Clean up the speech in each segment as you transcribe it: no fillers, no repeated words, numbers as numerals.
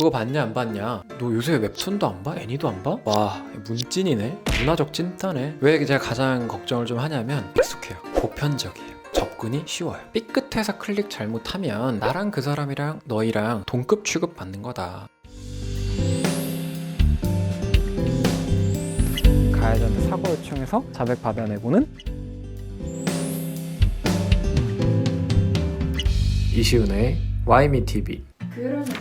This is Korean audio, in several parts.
그거 봤냐 안 봤냐? 너 요새 웹툰도 안 봐? 애니도 안 봐? 와 문찐이네? 문화적 찐따네. 왜 제가 가장 걱정을 좀 하냐면 익숙해요. 보편적이에요. 접근이 쉬워요. 삐끗해서 클릭 잘못하면 나랑 그 사람이랑 너희랑 동급 취급 받는 거다. 가해자한테 사고 요청해서 자백 받아내고는 이시훈의 와이미 TV. 그런 얘기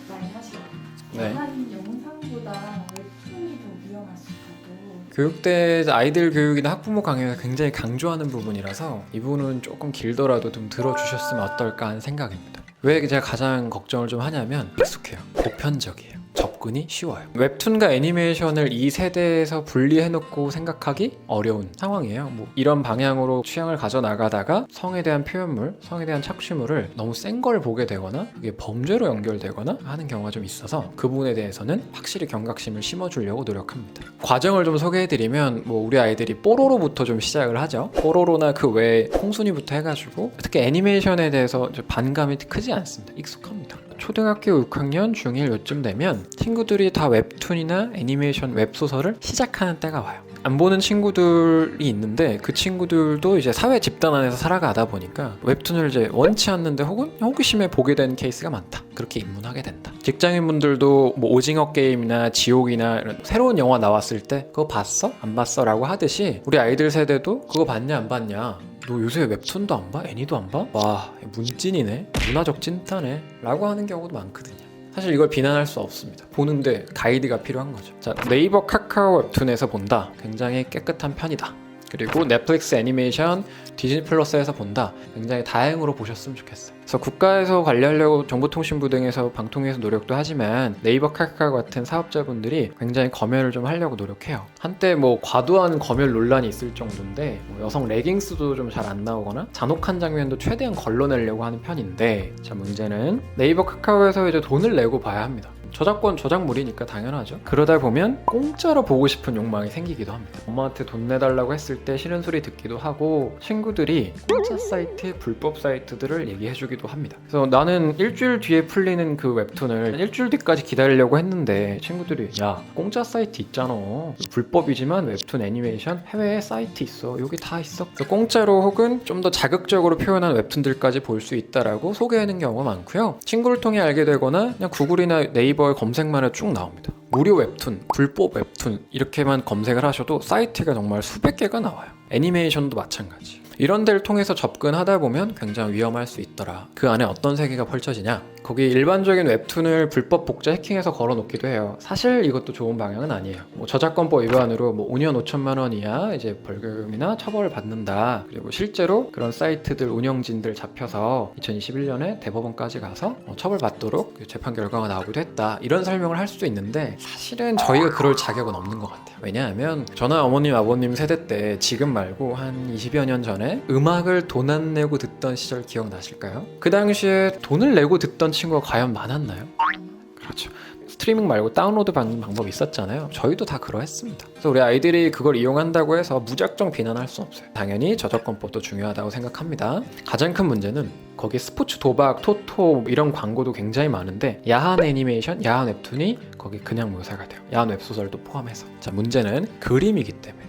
많이 하시거든요. 네. 한 영상보다 웹툰이 더 위험할 수 있다고. 교육대 아이들 교육이나 학부모 강의에서 굉장히 강조하는 부분이라서 이 부분은 조금 길더라도 좀 들어주셨으면 어떨까 하는 생각입니다. 왜 제가 가장 걱정을 좀 하냐면 익숙해요. 보편적이에요. 접근이 쉬워요. 웹툰과 애니메이션을 이 세대에서 분리해놓고 생각하기 어려운 상황이에요. 뭐 이런 방향으로 취향을 가져나가다가 성에 대한 표현물, 성에 대한 착취물을 너무 센 걸 보게 되거나 이게 범죄로 연결되거나 하는 경우가 좀 있어서 그 부분에 대해서는 확실히 경각심을 심어주려고 노력합니다. 과정을 좀 소개해드리면 뭐 우리 아이들이 뽀로로부터 좀 시작을 하죠. 뽀로로나 그 외에 콩순이부터 해가지고 특히 애니메이션에 대해서 반감이 크지 않습니다. 익숙합니다. 초등학교 6학년 중1 요쯤 되면 친구들이 다 웹툰이나 애니메이션 웹소설을 시작하는 때가 와요. 안 보는 친구들이 있는데 그 친구들도 이제 사회 집단 안에서 살아가다 보니까 웹툰을 이제 원치 않는데 혹은 호기심에 보게 된 케이스가 많다. 그렇게 입문하게 된다. 직장인분들도 뭐 오징어 게임이나 지옥이나 이런 새로운 영화 나왔을 때 그거 봤어? 안 봤어? 라고 하듯이 우리 아이들 세대도 그거 봤냐 안 봤냐? 너 요새 웹툰도 안 봐? 애니도 안 봐? 와 문찐이네? 문화적 찐따네? 라고 하는 경우도 많거든요. 사실 이걸 비난할 수 없습니다. 보는데 가이드가 필요한 거죠. 자, 네이버 카카오 웹툰에서 본다. 굉장히 깨끗한 편이다. 그리고 넷플릭스 애니메이션, 디즈니 플러스에서 본다. 굉장히 다행으로 보셨으면 좋겠어요. 그래서 국가에서 관리하려고 정보통신부 등에서 방통위에서 노력도 하지만 네이버 카카오 같은 사업자분들이 굉장히 검열을 좀 하려고 노력해요. 한때 뭐 과도한 검열 논란이 있을 정도인데 뭐 여성 레깅스도 좀 잘 안 나오거나 잔혹한 장면도 최대한 걸러내려고 하는 편인데 자 문제는 네이버 카카오에서 이제 돈을 내고 봐야 합니다. 저작권 저작물이니까 당연하죠. 그러다 보면 공짜로 보고 싶은 욕망이 생기기도 합니다. 엄마한테 돈 내달라고 했을 때 싫은 소리 듣기도 하고 친구들이 공짜 사이트, 불법 사이트들을 얘기해주기도 합니다. 그래서 나는 일주일 뒤에 풀리는 그 웹툰을 일주일 뒤까지 기다리려고 했는데 친구들이 야 공짜 사이트 있잖아. 불법이지만 웹툰 애니메이션 해외에 사이트 있어. 여기 다 있어. 그래서 공짜로 혹은 좀 더 자극적으로 표현한 웹툰들까지 볼 수 있다라고 소개하는 경우가 많고요. 친구를 통해 알게 되거나 그냥 구글이나 네이버 검색만 해도 쭉 나옵니다. 무료 웹툰, 불법 웹툰 이렇게만 검색을 하셔도 사이트가 정말 수백 개가 나와요. 애니메이션도 마찬가지. 이런 데를 통해서 접근하다 보면 굉장히 위험할 수 있더라. 그 안에 어떤 세계가 펼쳐지냐? 거기 일반적인 웹툰을 불법 복제 해킹해서 걸어놓기도 해요. 사실 이것도 좋은 방향은 아니에요. 뭐 저작권법 위반으로 뭐 5년 5천만 원 이하 이제 벌금이나 처벌을 받는다. 그리고 실제로 그런 사이트들 운영진들 잡혀서 2021년에 대법원까지 가서 처벌받도록 재판 결과가 나오기도 했다. 이런 설명을 할 수도 있는데 사실은 저희가 그럴 자격은 없는 것 같아요. 왜냐하면 저나 어머님 아버님 세대 때 지금 말고 한 20여 년 전에 음악을 돈 안 내고 듣던 시절 기억나실까요? 그 당시에 돈을 내고 듣던 친구가 과연 많았나요? 그렇죠. 스트리밍 말고 다운로드 받는 방법이 있었잖아요. 저희도 다 그러했습니다. 그래서 우리 아이들이 그걸 이용한다고 해서 무작정 비난할 수 없어요. 당연히 저작권법도 중요하다고 생각합니다. 가장 큰 문제는 거기 스포츠 도박, 토토 이런 광고도 굉장히 많은데 야한 애니메이션, 야한 웹툰이 거기 그냥 묘사가 돼요. 야한 웹소설도 포함해서. 자 문제는 그림이기 때문에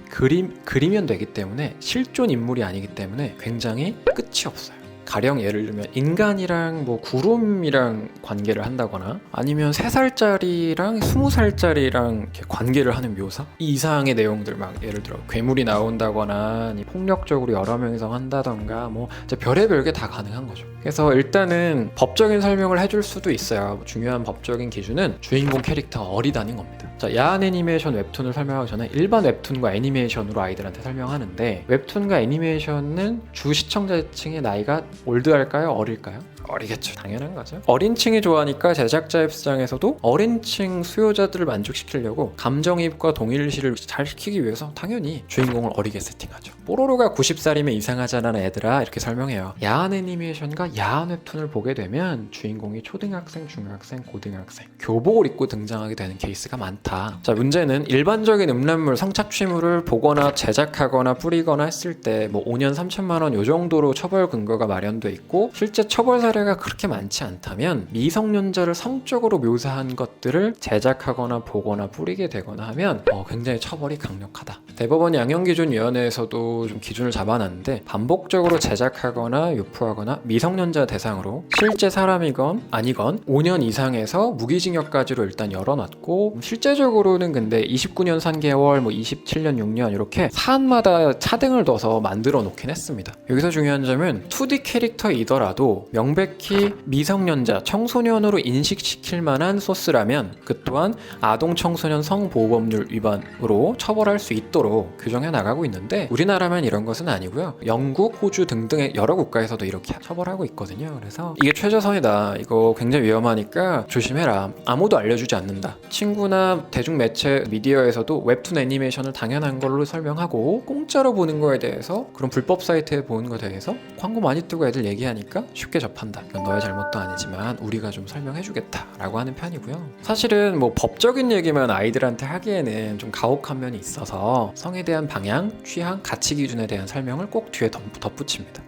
그리면 되기 때문에 실존 인물이 아니기 때문에 굉장히 끝이 없어요. 가령 예를 들면 인간이랑 뭐 구름이랑 관계를 한다거나 아니면 3살짜리랑 20살짜리랑 이렇게 관계를 하는 묘사? 이 이상의 내용들 막 예를 들어 괴물이 나온다거나 폭력적으로 여러 명이서 한다던가 뭐 이제 별의별 게 다 가능한 거죠. 그래서 일단은 법적인 설명을 해줄 수도 있어요. 중요한 법적인 기준은 주인공 캐릭터가 어리다는 겁니다. 자, 야한 애니메이션 웹툰을 설명하기 전에 일반 웹툰과 애니메이션으로 아이들한테 설명하는데 웹툰과 애니메이션은 주 시청자층의 나이가 올드할까요? 어릴까요? 어리겠죠. 당연한 거죠. 어린 층이 좋아하니까 제작자 입장에서도 어린 층 수요자들을 만족시키려고 감정이입과 동일시를 잘 시키기 위해서 당연히 주인공을 어리게 세팅하죠. 뽀로로가 90살이면 이상하잖아 애들아 이렇게 설명해요. 야한 애니메이션과 야한 웹툰을 보게 되면 주인공이 초등학생, 중학생, 고등학생 교복을 입고 등장하게 되는 케이스가 많다. 자 문제는 일반적인 음란물, 성착취물을 보거나 제작하거나 뿌리거나 했을 때 뭐 5년 3천만 원 요 정도로 처벌 근거가 마련돼 있고 실제 처벌 사례 사례가 그렇게 많지 않다면 미성년자를 성적으로 묘사한 것들을 제작하거나 보거나 뿌리게 되거나 하면 굉장히 처벌이 강력하다. 대법원 양형기준위원회에서도 좀 기준을 잡아놨는데 반복적으로 제작하거나 유포하거나 미성년자 대상으로 실제 사람이건 아니건 5년 이상에서 무기징역까지로 일단 열어놨고 실제적으로는 근데 29년 3개월, 27년 6년 이렇게 사안마다 차등을 둬서 만들어 놓긴 했습니다. 여기서 중요한 점은 2D 캐릭터이더라도 명백히 미성년자, 청소년으로 인식시킬 만한 소스라면 그 또한 아동 청소년 성보호법률 위반으로 처벌할 수 있도록 규정해 나가고 있는데 우리나라만 이런 것은 아니고요. 영국, 호주 등등의 여러 국가에서도 이렇게 처벌하고 있거든요. 그래서 이게 최저선이다. 이거 굉장히 위험하니까 조심해라. 아무도 알려주지 않는다. 친구나 대중매체 미디어에서도 웹툰 애니메이션을 당연한 걸로 설명하고 공짜로 보는 거에 대해서 그런 불법 사이트에 보는 거에 대해서 광고 많이 뜨고 애들 얘기하니까 쉽게 접한다. 이건 너의 잘못도 아니지만 우리가 좀 설명해주겠다 라고 하는 편이고요. 사실은 법적인 얘기만 아이들한테 하기에는 좀 가혹한 면이 있어서 성에 대한 방향, 취향, 가치 기준에 대한 설명을 꼭 뒤에 덧붙입니다.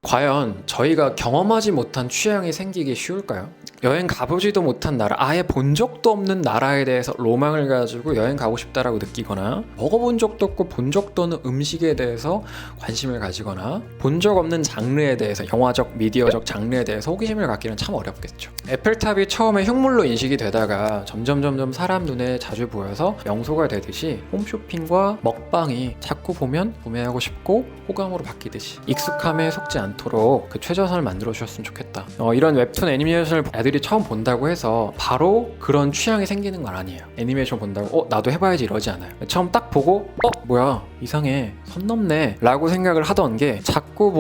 과연 저희가 경험하지 못한 취향이 생기기 쉬울까요? 여행 가보지도 못한 나라, 아예 본 적도 없는 나라에 대해서 로망을 가지고 여행 가고 싶다라고 느끼거나 먹어본 적도 없고 본 적도 없는 음식에 대해서 관심을 가지거나 본 적 없는 장르에 대해서 영화적, 미디어적 장르에 대해서 호기심을 갖기는 참 어렵겠죠. 에펠탑이 처음에 흉물로 인식이 되다가 점점 사람 눈에 자주 보여서 명소가 되듯이 홈쇼핑과 먹방이 자꾸 보면 구매하고 싶고 호감으로 바뀌듯이 익숙함에 속지 않도록 그 최저선을 만들어 주셨으면 좋겠다. 이런 웹툰 애니메이션을 애들이 처음 본다고 해서 바로 그런 취향이 생기는 건 아니에요. 애니메이션 본다고 나도 해봐야지 이러지 않아요. 처음 딱 보고 뭐야 이상해 선 넘네 라고 생각을 하던 게 자꾸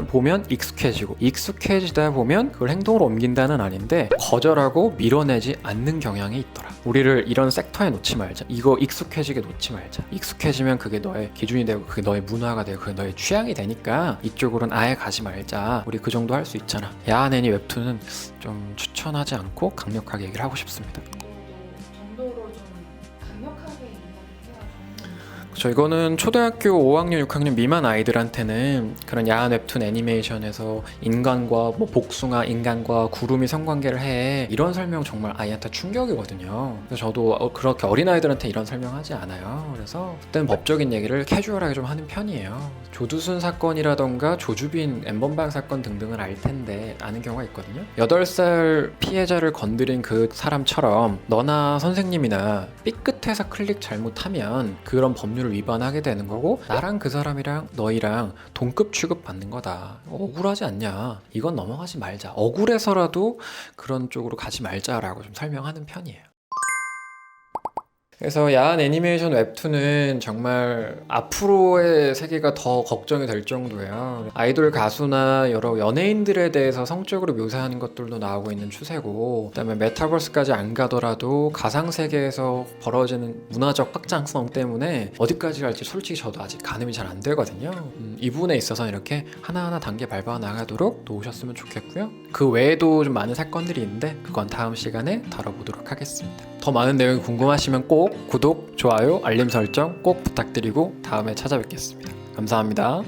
보면 익숙해지다 보면 그걸 행동으로 옮긴다는 아닌데 거절하고 밀어내지 않는 경향이 있더라. 우리를 이런 섹터에 놓지 말자. 이거 익숙해지게 놓지 말자. 익숙해지면 그게 너의 기준이 되고 그게 너의 문화가 되고 그게 너의 취향이 되니까 이쪽으로는 아예 가지 말자. 우리 그 정도 할 수 있잖아. 야한 애니 웹툰은 좀 추천하지 않고 강력하게 얘기를 하고 싶습니다. 정도로 좀 강력하게 이야기해야 되는 그렇죠. 이거는 초등학교 5학년, 6학년 미만 아이들한테는 그런 야한 웹툰 애니메이션에서 인간과 복숭아, 인간과 구름이 성관계를 해 이런 설명 정말 아이한테 충격이거든요. 그래서 저도 그렇게 어린 아이들한테 이런 설명하지 않아요. 그래서 그때는 법적인 얘기를 캐주얼하게 좀 하는 편이에요. 조두순 사건이라던가 조주빈 엠번방 사건 등등을 알 텐데 아는 경우가 있거든요. 8살 피해자를 건드린 그 사람처럼 너나 선생님이나 삐끗해서 클릭 잘못하면 그런 법률을 위반하게 되는 거고 나랑 그 사람이랑 너희랑 동급 취급받는 거다. 억울하지 않냐. 이건 넘어가지 말자. 억울해서라도 그런 쪽으로 가지 말자라고 좀 설명하는 편이에요. 그래서 야한 애니메이션 웹툰은 정말 앞으로의 세계가 더 걱정이 될 정도예요. 아이돌 가수나 여러 연예인들에 대해서 성적으로 묘사하는 것들도 나오고 있는 추세고 그다음에 메타버스까지 안 가더라도 가상세계에서 벌어지는 문화적 확장성 때문에 어디까지 갈지 솔직히 저도 아직 가늠이 잘 안 되거든요. 이 부분에 있어서 이렇게 하나하나 단계 밟아 나가도록 도우셨으면 좋겠고요. 그 외에도 좀 많은 사건들이 있는데 그건 다음 시간에 다뤄보도록 하겠습니다. 더 많은 내용이 궁금하시면 꼭 구독, 좋아요, 알림 설정 꼭 부탁드리고 다음에 찾아뵙겠습니다. 감사합니다.